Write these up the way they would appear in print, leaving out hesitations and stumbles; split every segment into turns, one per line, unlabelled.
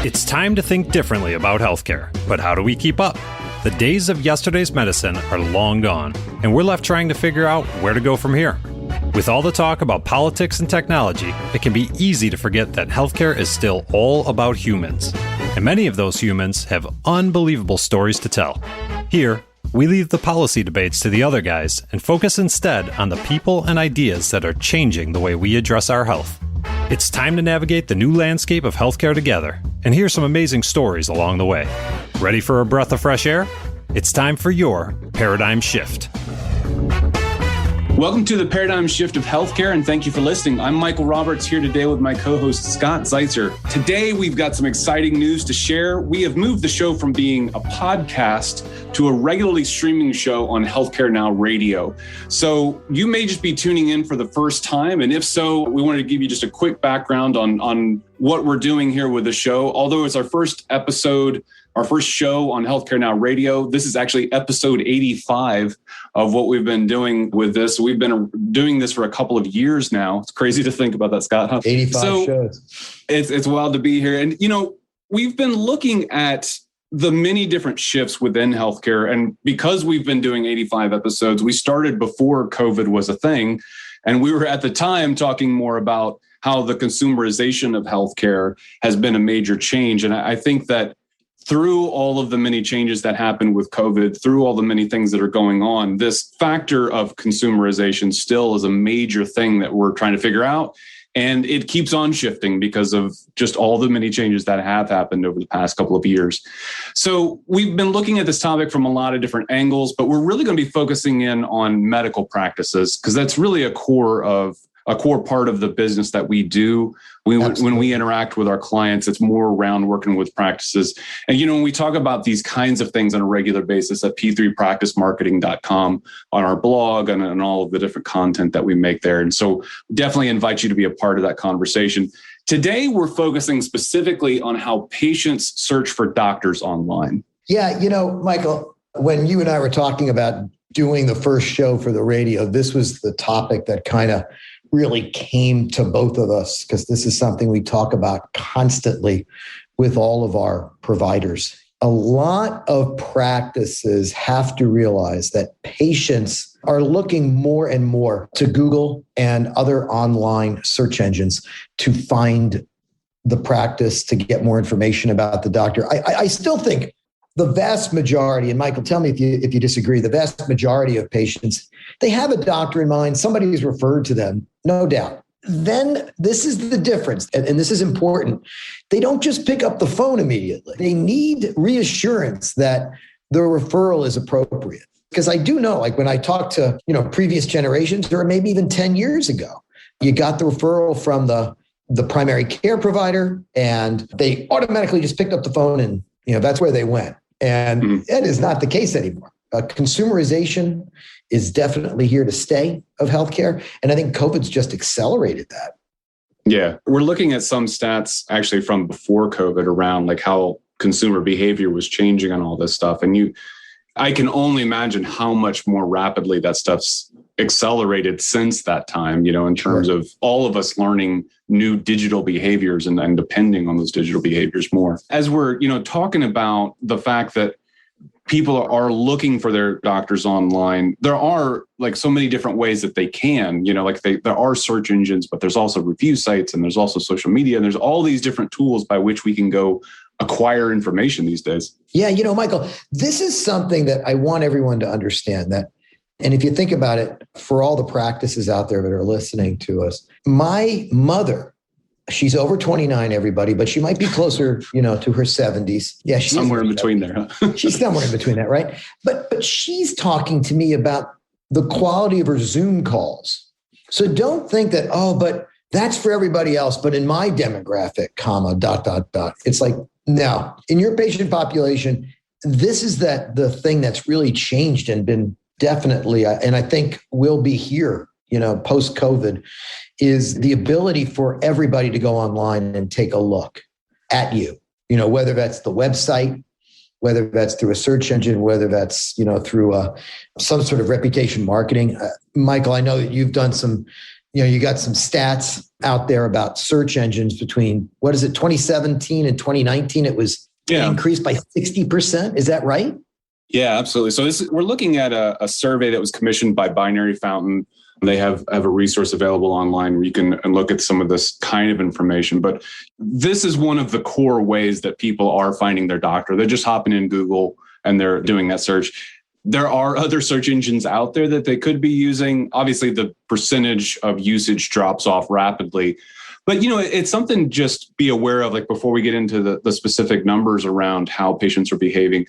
It's time to think differently about healthcare, but how do we keep up? The days of yesterday's medicine are long gone, and we're left trying to figure out where to go from here. With all the talk about politics and technology, it can be easy to forget that healthcare is still all about humans. And many of those humans have unbelievable stories to tell. Here, we leave the policy debates to the other guys and focus instead on the people and ideas that are changing the way we address our health. It's time to navigate the new landscape of healthcare together and hear some amazing stories along the way. Ready for a breath of fresh air? It's time for your Paradigm Shift.
Welcome to the Paradigm Shift of Healthcare, and thank you for listening. I'm Michael Roberts, here today with my co-host Scott Zeitzer. Today, we've got some exciting news to share. We have moved the show from being a podcast to a regularly streaming show on Healthcare Now Radio. So you may just be tuning in for the first time, and if so, we wanted to give you just a quick background on what we're doing here with the show. Although it's our first episode, our first show on Healthcare Now Radio. This is actually episode 85 of what we've been doing with this. We've been doing this for a couple of years now. It's crazy to think about that, Scott. Huh?
85 shows.
It's wild to be here. And, we've been looking at the many different shifts within healthcare. And because we've been doing 85 episodes, we started before COVID was a thing. And we were at the time talking more about how the consumerization of healthcare has been a major change. And I think that through all of the many changes that happened with COVID, through all the many things that are going on, this factor of consumerization still is a major thing that we're trying to figure out. And it keeps on shifting because of just all the many changes that have happened over the past couple of years. So we've been looking at this topic from a lot of different angles, but we're really going to be focusing in on medical practices because that's really a core part of the business that we do. When we interact with our clients, it's more around working with practices. And, when we talk about these kinds of things on a regular basis at p3practicemarketing.com, on our blog and all of the different content that we make there. And so definitely invite you to be a part of that conversation. Today, we're focusing specifically on how patients search for doctors online.
Yeah, Michael, when you and I were talking about doing the first show for the radio, this was the topic that kind of really came to both of us because this is something we talk about constantly with all of our providers. A lot of practices have to realize that patients are looking more and more to Google and other online search engines to find the practice, to get more information about the doctor. I still think the vast majority, and Michael, tell me if you disagree, the vast majority of patients, they have a doctor in mind, somebody who's referred to them, no doubt. Then this is the difference, and this is important. They don't just pick up the phone immediately. They need reassurance that the referral is appropriate. Because I do know, like when I talk to, previous generations, or maybe even 10 years ago, you got the referral from the primary care provider, and they automatically just picked up the phone and, that's where they went. And that is not the case anymore. Consumerization is definitely here to stay of healthcare. And I think COVID's just accelerated that.
Yeah. We're looking at some stats actually from before COVID around like how consumer behavior was changing on all this stuff. And I can only imagine how much more rapidly that stuff's accelerated since that time, in terms of all of us learning new digital behaviors and depending on those digital behaviors more. As we're, talking about the fact that people are looking for their doctors online, there are like so many different ways that they can, there are search engines, but there's also review sites and there's also social media. And there's all these different tools by which we can go acquire information these days.
Yeah. Michael, this is something that I want everyone to understand that. And if you think about it, for all the practices out there that are listening to us, my mother, she's over 29, everybody, but she might be closer, to her 70s. Yeah, she's
somewhere in between there. Huh?
She's somewhere in between that, right? But she's talking to me about the quality of her Zoom calls. So don't think that, but that's for everybody else. But in my demographic, ... It's like, no, in your patient population, this is the thing that's really changed and been definitely, and I think will be here, post-COVID, is the ability for everybody to go online and take a look at you, whether that's the website, whether that's through a search engine, whether that's, through some sort of reputation marketing. Michael, I know that you've done some, you got some stats out there about search engines between, 2017 and 2019, it was increased by 60%. Is that right?
Yeah, absolutely. So we're looking at a survey that was commissioned by Binary Fountain. They have a resource available online where you can look at some of this kind of information. But this is one of the core ways that people are finding their doctor. They're just hopping in Google and they're doing that search. There are other search engines out there that they could be using. Obviously, the percentage of usage drops off rapidly. But, it's something to just be aware of, like before we get into the specific numbers around how patients are behaving.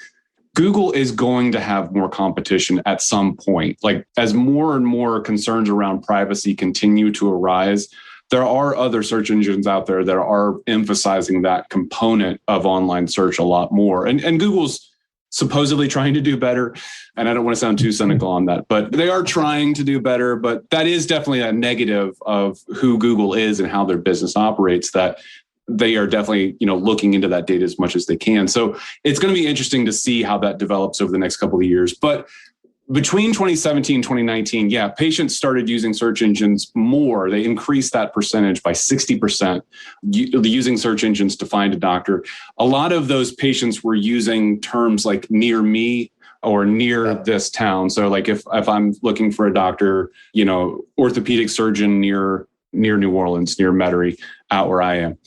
Google is going to have more competition at some point. Like as more and more concerns around privacy continue to arise, there are other search engines out there that are emphasizing that component of online search a lot more. And Google's supposedly trying to do better. And I don't want to sound too cynical on that, but they are trying to do better. But that is definitely a negative of who Google is and how their business operates, that they are definitely, looking into that data as much as they can. So it's going to be interesting to see how that develops over the next couple of years. But between 2017 and 2019, patients started using search engines more. They increased that percentage by 60%, using search engines to find a doctor. A lot of those patients were using terms like near me or near this town. So like if I'm looking for a doctor, orthopedic surgeon near New Orleans, near Metairie, out where I am.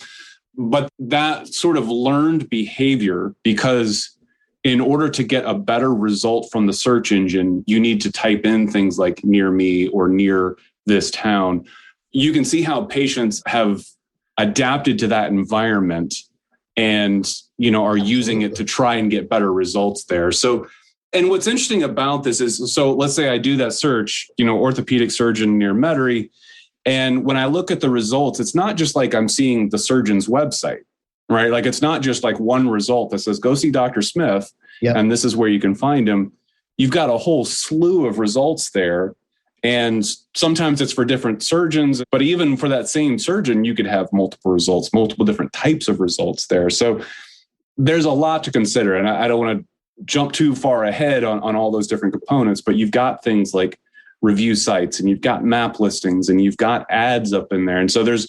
But that sort of learned behavior, because in order to get a better result from the search engine, you need to type in things like near me or near this town. You can see how patients have adapted to that environment and, are using it to try and get better results there. So, and what's interesting about this is, so let's say I do that search, orthopedic surgeon near Metairie. And when I look at the results, it's not just like I'm seeing the surgeon's website, right? Like it's not just like one result that says, go see Dr. Smith, and this is where you can find him. You've got a whole slew of results there. And sometimes it's for different surgeons, but even for that same surgeon, you could have multiple results, multiple different types of results there. So there's a lot to consider. And I don't want to jump too far ahead on all those different components, but you've got things like review sites and you've got map listings and you've got ads up in there. And so there's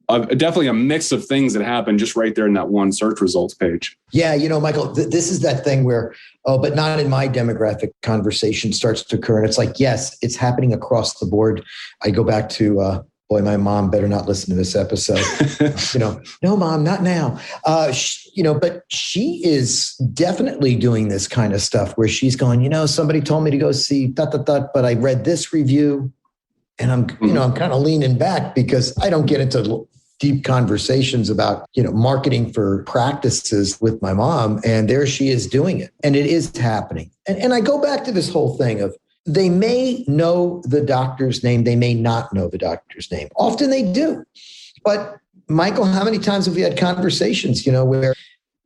definitely a mix of things that happen just right there in that one search results page.
Yeah. Michael, this is that thing where, but not in my demographic conversation starts to occur. And it's like, yes, it's happening across the board. I go back to, boy, my mom better not listen to this episode. No, Mom, not now. But she is definitely doing this kind of stuff where she's going, somebody told me to go see but I read this review and I'm kind of leaning back because I don't get into deep conversations about, marketing for practices with my mom. And there she is doing it. And it is happening. And I go back to this whole thing of, they may know the doctor's name. They may not know the doctor's name. Often they do. But Michael, how many times have we had conversations, where,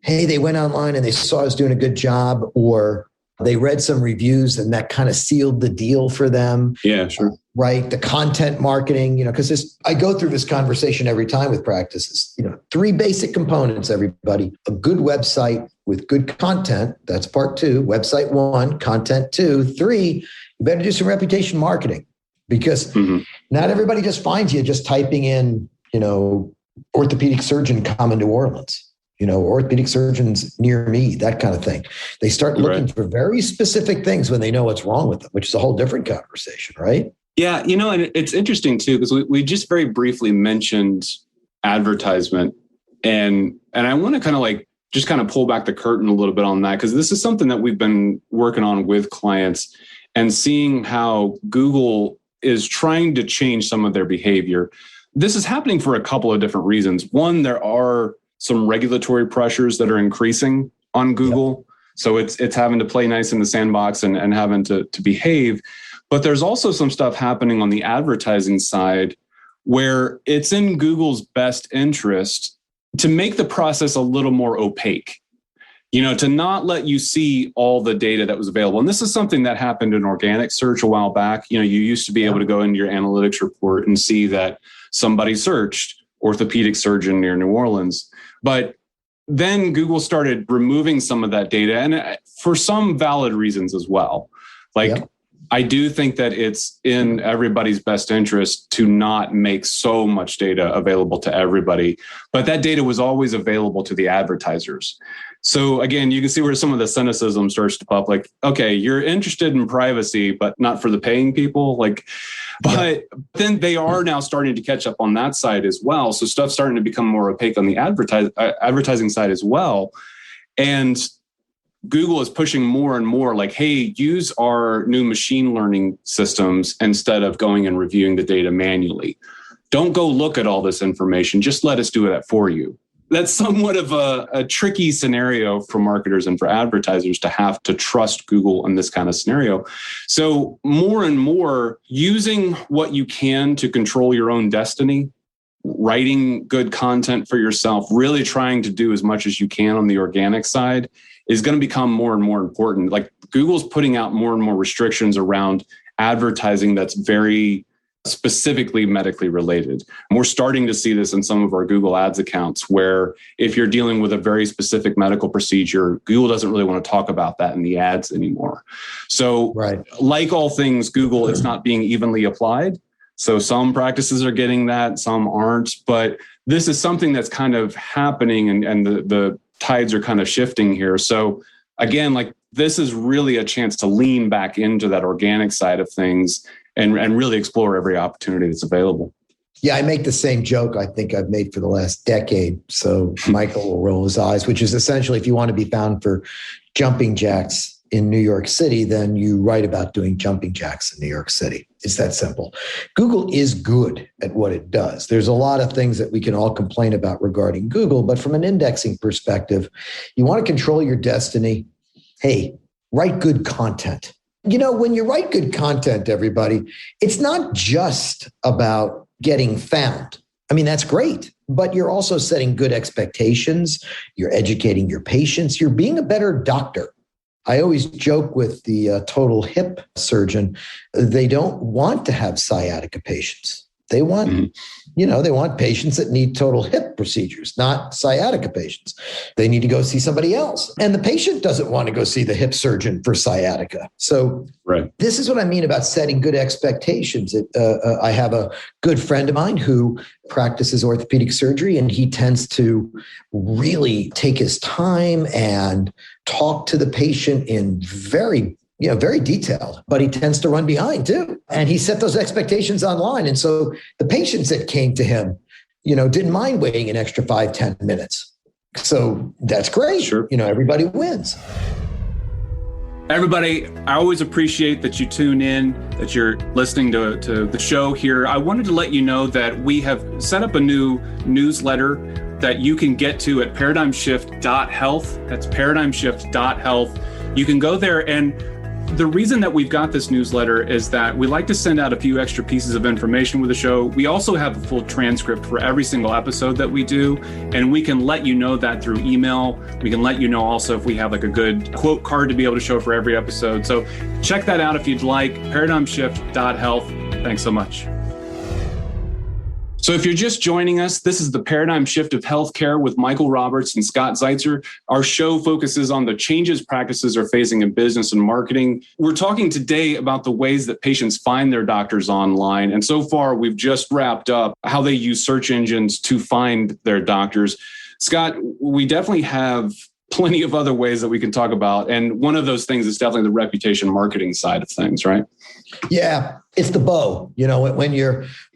hey, they went online and they saw I was doing a good job, or they read some reviews and that kind of sealed the deal for them.
Yeah, sure.
Right. The content marketing, because I go through this conversation every time with practices, 3 basic components, everybody. A good website with good content. That's part 2. Website 1, content 2. 3, you better do some reputation marketing, because not everybody just finds you just typing in, orthopedic surgeon, common New Orleans, orthopedic surgeons near me, that kind of thing. They start looking for very specific things when they know what's wrong with them, which is a whole different conversation, right?
Yeah, and it's interesting too, because we just very briefly mentioned advertisement, and I want to kind of pull back the curtain a little bit on that, because this is something that we've been working on with clients and seeing how Google is trying to change some of their behavior. This is happening for a couple of different reasons. One, there are some regulatory pressures that are increasing on Google. Yep. So it's having to play nice in the sandbox and having to behave. But there's also some stuff happening on the advertising side where it's in Google's best interest to make the process a little more opaque, to not let you see all the data that was available. And this is something that happened in organic search a while back. You used to be able to go into your analytics report and see that somebody searched orthopedic surgeon near New Orleans. But then Google started removing some of that data, and for some valid reasons as well. I do think that it's in everybody's best interest to not make so much data available to everybody, but that data was always available to the advertisers. So again, you can see where some of the cynicism starts to pop. Like, okay, you're interested in privacy, but not for the paying people. But then they are now starting to catch up on that side as well. So stuff's starting to become more opaque on the advertising side as well. And Google is pushing more and more like, hey, use our new machine learning systems instead of going and reviewing the data manually. Don't go look at all this information. Just let us do that for you. That's somewhat of a tricky scenario for marketers and for advertisers to have to trust Google in this kind of scenario. So more and more using what you can to control your own destiny, writing good content for yourself, really trying to do as much as you can on the organic side is going to become more and more important. Like Google's putting out more and more restrictions around advertising that's very specifically medically related. And we're starting to see this in some of our Google Ads accounts, where if you're dealing with a very specific medical procedure, Google doesn't really want to talk about that in the ads anymore. So like all things Google, it's not being evenly applied. So some practices are getting that, some aren't. But this is something that's kind of happening, and the tides are kind of shifting here. So again, like this is really a chance to lean back into that organic side of things and really explore every opportunity that's available.
Yeah, I make the same joke I think I've made for the last decade. So Michael will roll his eyes, which is essentially if you want to be found for jumping jacks in New York City, then you write about doing jumping jacks in New York City. It's that simple. Google is good at what it does. There's a lot of things that we can all complain about regarding Google, but from an indexing perspective, you want to control your destiny. Hey, write good content. You know, when you write good content, everybody, it's not just about getting found. I mean, that's great, but you're also setting good expectations. You're educating your patients. You're being a better doctor. I always joke with the total hip surgeon. They don't want to have sciatica patients. They want, they want patients that need total hip procedures, not sciatica patients. They need to go see somebody else. And the patient doesn't want to go see the hip surgeon for sciatica. So This is what I mean about setting good expectations. I have a good friend of mine who practices orthopedic surgery, and he tends to really take his time and talk to the patient in very detailed, but he tends to run behind too. And he set those expectations online. And so the patients that came to him, didn't mind waiting an extra 5-10 minutes. So that's great.
Sure.
Everybody wins.
Everybody, I always appreciate that you tune in, that you're listening to the show here. I wanted to let you know that we have set up a new newsletter that you can get to at paradigmshift.health. That's paradigmshift.health. You can go there, and the reason that we've got this newsletter is that we like to send out a few extra pieces of information with the show. We also have a full transcript for every single episode that we do, and we can let you know that through email. We can let you know also if we have like a good quote card to be able to show for every episode. So check that out if you'd like, paradigmshift.health. Thanks so much. So if you're just joining us, this is the Paradigm Shift of Healthcare with Michael Roberts and Scott Zeitzer. Our show focuses on the changes practices are facing in business and marketing. We're talking today about the ways that patients find their doctors online. And so far, we've just wrapped up how they use search engines to find their doctors. Scott, we definitely have plenty of other ways that we can talk about. And one of those things is definitely the reputation marketing side of things, right?
Yeah, it's the bow. When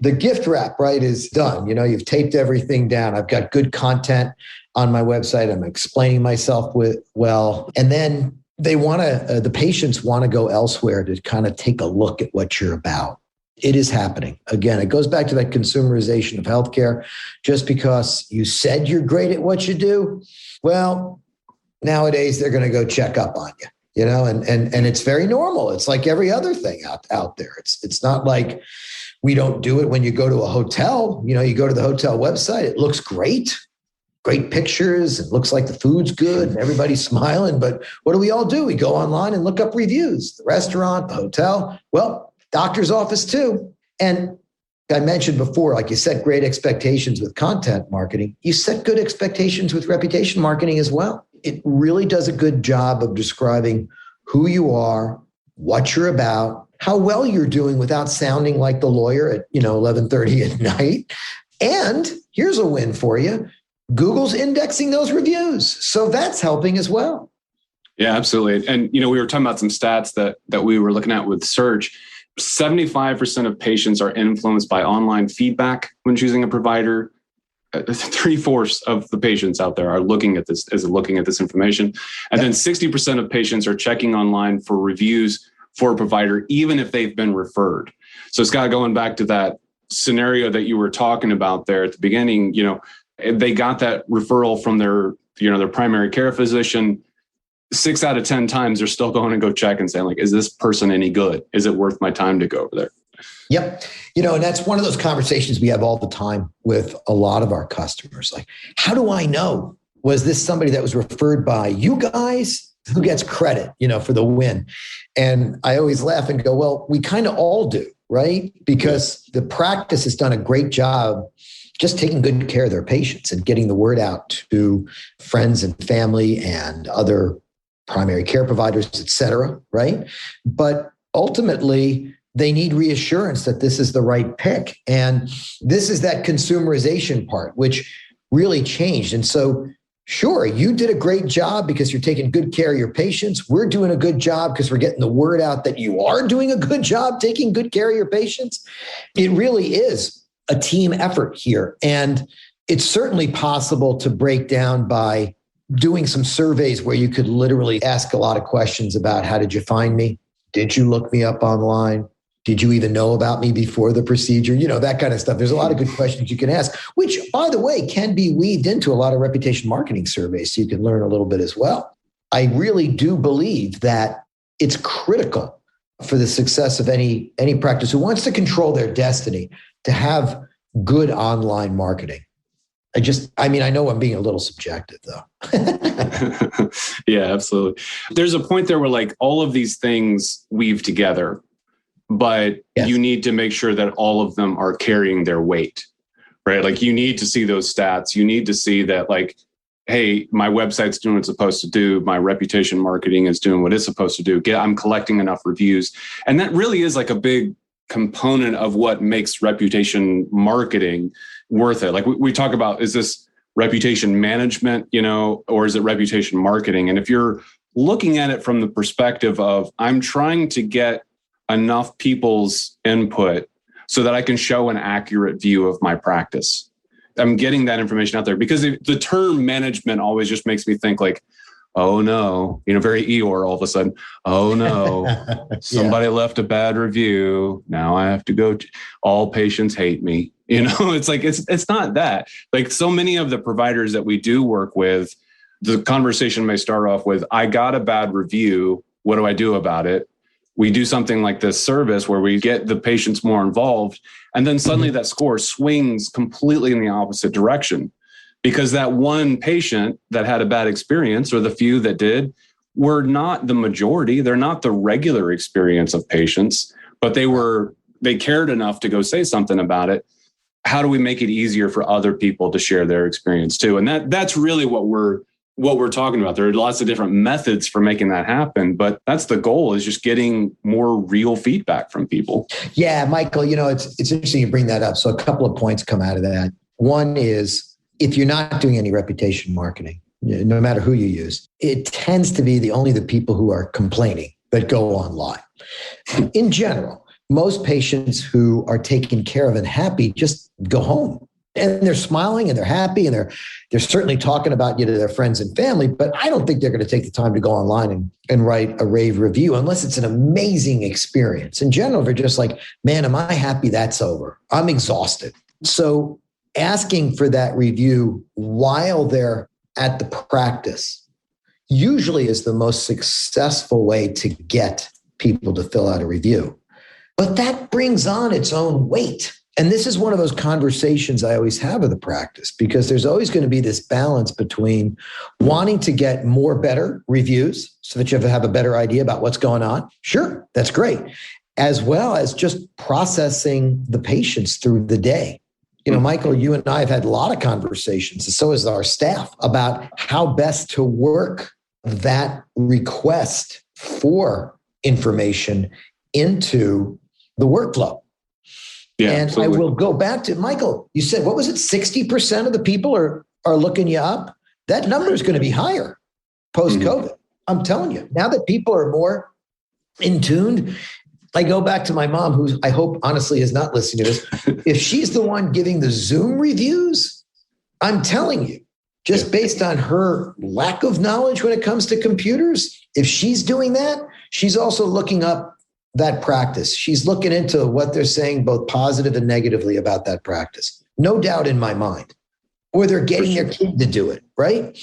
the gift wrap, right, is done, you've taped everything down. I've got good content on my website. I'm explaining myself well. And then the patients want to go elsewhere to kind of take a look at what you're about. It is happening. Again, it goes back to that consumerization of healthcare. Just because you said you're great at what you do, well, nowadays they're going to go check up on you. And it's very normal. It's like every other thing out there. It's not like we don't do it when you go to a hotel. You go to the hotel website, it looks great pictures. It looks like the food's good and everybody's smiling. But what do? We go online and look up reviews, the restaurant, the hotel, doctor's office too. And I mentioned before, like you set great expectations with content marketing, you set good expectations with reputation marketing as well. It really does a good job of describing who you are, what you're about, how well you're doing without sounding like the lawyer at 11:30 at night. And here's a win for you. Google's indexing those reviews. So that's helping as well.
Yeah, absolutely. And, we were talking about some stats that we were looking at with search. 75% of patients are influenced by online feedback when choosing a provider. 3/4 of the patients out there are looking at this information. And then 60% of patients are checking online for reviews for a provider, even if they've been referred. So Scott, going back to that scenario that you were talking about there at the beginning, they got that referral from their primary care physician. 6 out of 10 times they're still going to go check and saying, like, is this person any good? Is it worth my time to go over there?
Yep. And that's one of those conversations we have all the time with a lot of our customers. Like, how do I know? Was this somebody that was referred by you guys? Who gets credit, for the win? And I always laugh and go, well, we kind of all do, right? Because the practice has done a great job just taking good care of their patients and getting the word out to friends and family and other primary care providers, et cetera, right? But ultimately, they need reassurance that this is the right pick. And this is that consumerization part, which really changed. And so, sure, you did a great job because you're taking good care of your patients. We're doing a good job because we're getting the word out that you are doing a good job taking good care of your patients. It really is a team effort here. And it's certainly possible to break down by doing some surveys where you could literally ask a lot of questions about, how did you find me? Did you look me up online? Did you even know about me before the procedure? That kind of stuff. There's a lot of good questions you can ask, which, by the way, can be weaved into a lot of reputation marketing surveys, so you can learn a little bit as well. I really do believe that it's critical for the success of any practice who wants to control their destiny to have good online marketing. I know I'm being a little subjective though.
Yeah, absolutely. There's a point there where, like, all of these things weave together, but you need to make sure that all of them are carrying their weight, right? Like, you need to see those stats. You need to see that, like, hey, my website's doing what it's supposed to do. My reputation marketing is doing what it's supposed to do. I'm collecting enough reviews. And that really is like a big component of what makes reputation marketing worth it. Like, we talk about, is this reputation management, or is it reputation marketing? And if you're looking at it from the perspective of, I'm trying to get enough people's input so that I can show an accurate view of my practice, I'm getting that information out there, because the term management always just makes me think like, oh no, very Eeyore all of a sudden. Oh no, somebody left a bad review. Now I have to go. All patients hate me. It's like, it's not that. Like, so many of the providers that we do work with, the conversation may start off with, I got a bad review. What do I do about it? We do something like this service where we get the patients more involved. And then suddenly that score swings completely in the opposite direction, because that one patient that had a bad experience, or the few that did, were not the majority. They're not the regular experience of patients, but they cared enough to go say something about it. How do we make it easier for other people to share their experience too? And that's really what we're talking about. There are lots of different methods for making that happen, but that's the goal, is just getting more real feedback from people.
Yeah, Michael, it's interesting you bring that up. So a couple of points come out of that. One is, if you're not doing any reputation marketing, no matter who you use, it tends to be only the people who are complaining that go online. In general, most patients who are taken care of and happy just go home. And they're smiling and they're happy, and they're certainly talking about you to their friends and family, but I don't think they're going to take the time to go online and write a rave review unless it's an amazing experience. In general, they're just like, man, am I happy that's over? I'm exhausted. So asking for that review while they're at the practice usually is the most successful way to get people to fill out a review. But that brings on its own weight. And this is one of those conversations I always have with the practice, because there's always going to be this balance between wanting to get more better reviews so that you have a better idea about what's going on. Sure, that's great. As well as just processing the patients through the day. Michael, you and I have had a lot of conversations, and so has our staff, about how best to work that request for information into the workflow.
Yeah,
and
absolutely.
I will go back to Michael. You said, what was it? 60% of the people are looking you up. That number is going to be higher post-COVID. I'm telling you, now that people are more in tuned, I go back to my mom, who I hope honestly is not listening to this. If she's the one giving the Zoom reviews, I'm telling you, just based on her lack of knowledge when it comes to computers, if she's doing that, she's also looking up that practice. She's looking into what they're saying, both positive and negatively about that practice. No doubt in my mind. Or they're getting their kid to do it, right?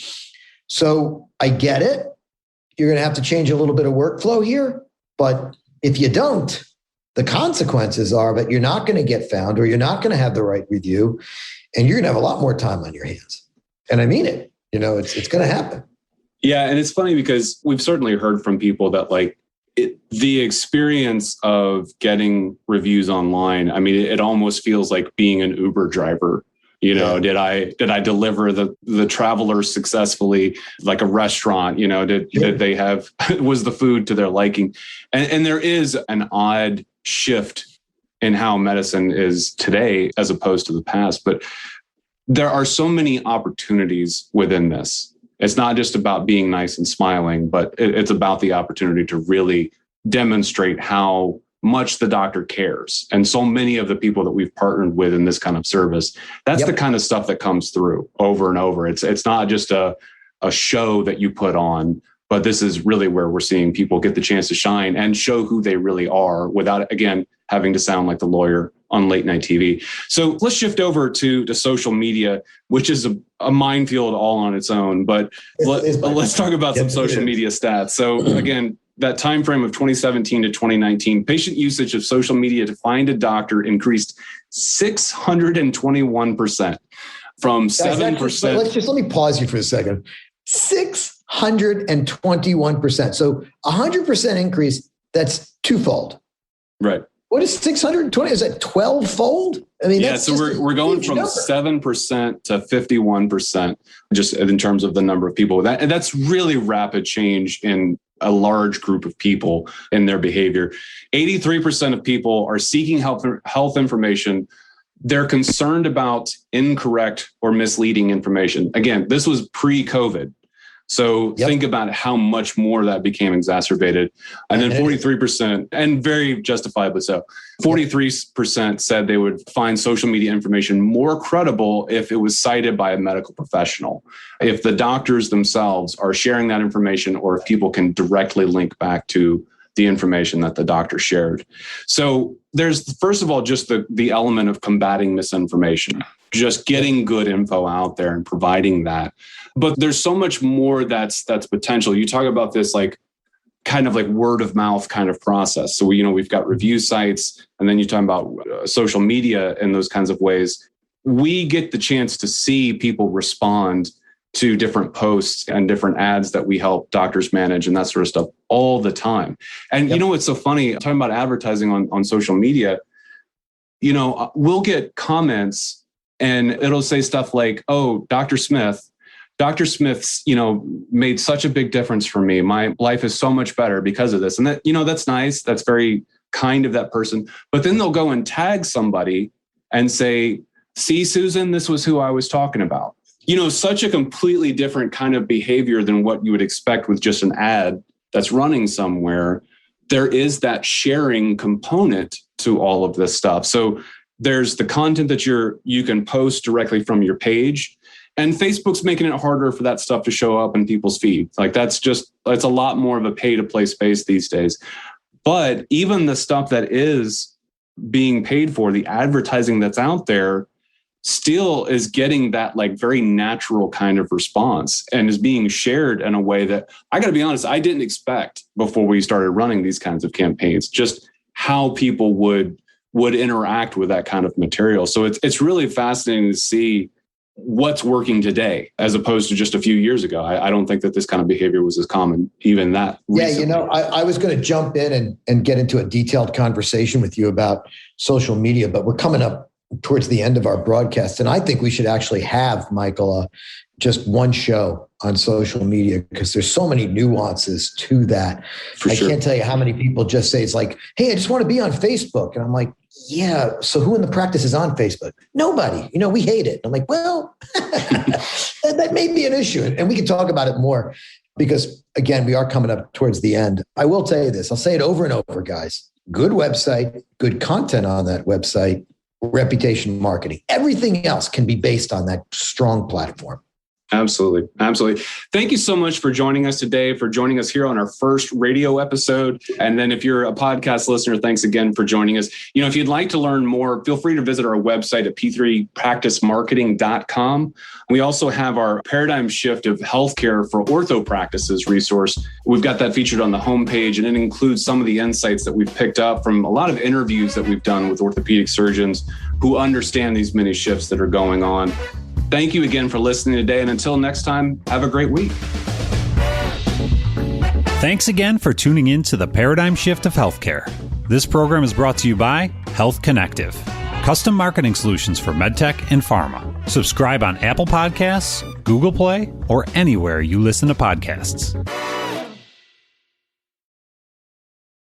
So I get it. You're going to have to change a little bit of workflow here. But if you don't, the consequences are that you're not going to get found, or you're not going to have the right review, and you're going to have a lot more time on your hands. And I mean it. It's going to happen.
Yeah. And it's funny because we've certainly heard from people that the experience of getting reviews online, I mean, it almost feels like being an Uber driver. Did I deliver the traveler successfully, like a restaurant? Did they have, was the food to their liking? And there is an odd shift in how medicine is today as opposed to the past. But there are so many opportunities within this. It's not just about being nice and smiling, but it's about the opportunity to really demonstrate how much the doctor cares. And so many of the people that we've partnered with in this kind of service, that's the kind of stuff that comes through over and over. It's not just a show that you put on, but this is really where we're seeing people get the chance to shine and show who they really are without, again, having to sound like the lawyer on late night TV. So let's shift over to social media, which is a minefield all on its own. But let's talk about some social media stats. So again, that time frame of 2017 to 2019, patient usage of social media to find a doctor increased 621% from 7%.
Let me pause you for a second. 621%. So 100% increase, that's twofold.
Right.
What is 620? Is that 12-fold? I mean,
yeah. So we're going from 7% to 51%, just in terms of the number of people. And that's really rapid change in a large group of people in their behavior. 83% of people are seeking health information. They're concerned about incorrect or misleading information. Again, this was pre-COVID. So think about how much more that became exacerbated. And then 43%, and very justifiably so, 43% said they would find social media information more credible if it was cited by a medical professional, if the doctors themselves are sharing that information, or if people can directly link back to the information that the doctor shared. So there's, first of all, just the element of combating misinformation, just getting good info out there and providing that. But there's so much more that's potential. You talk about this kind of like word of mouth kind of process. So we've got review sites, and then you talk about social media and those kinds of ways. We get the chance to see people respond to different posts and different ads that we help doctors manage and that sort of stuff all the time. And you know what's so funny, talking about advertising on social media, we'll get comments and it'll say stuff like, oh, Dr. Smith's, made such a big difference for me. My life is so much better because of this. And that, that's nice. That's very kind of that person. But then they'll go and tag somebody and say, see, Susan, this was who I was talking about. Such a completely different kind of behavior than what you would expect with just an ad that's running somewhere. There is that sharing component to all of this stuff. So there's the content that you can post directly from your page. And Facebook's making it harder for that stuff to show up in people's feed. It's a lot more of a pay to play space these days. But even the stuff that is being paid for, the advertising that's out there, still is getting that very natural kind of response and is being shared in a way that, I got to be honest, I didn't expect before we started running these kinds of campaigns, just how people would interact with that kind of material. So it's really fascinating to see what's working today as opposed to just a few years ago. I don't think that this kind of behavior was as common even that recently.
Yeah, I was going to jump in and get into a detailed conversation with you about social media, but we're coming up towards the end of our broadcast. And I think we should actually have, Michael, just one show on social media because there's so many nuances to that. I can't tell you how many people just say, it's like, hey, I just want to be on Facebook. And I'm like, yeah, so who in the practice is on Facebook? Nobody. We hate it. I'm like, well, that may be an issue. And we can talk about it more because, again, we are coming up towards the end. I will tell you this. I'll say it over and over, guys. Good website, good content on that website, reputation marketing. Everything else can be based on that strong platform.
Absolutely. Absolutely. Thank you so much for joining us today, for joining us here on our first radio episode. And then if you're a podcast listener, thanks again for joining us. If you'd like to learn more, feel free to visit our website at p3practicemarketing.com. We also have our Paradigm Shift of Healthcare for Ortho Practices resource. We've got that featured on the homepage, and it includes some of the insights that we've picked up from a lot of interviews that we've done with orthopedic surgeons who understand these many shifts that are going on. Thank you again for listening today. And until next time, have a great week.
Thanks again for tuning in to the Paradigm Shift of Healthcare. This program is brought to you by Health Connective, custom marketing solutions for medtech and pharma. Subscribe on Apple Podcasts, Google Play, or anywhere you listen to podcasts.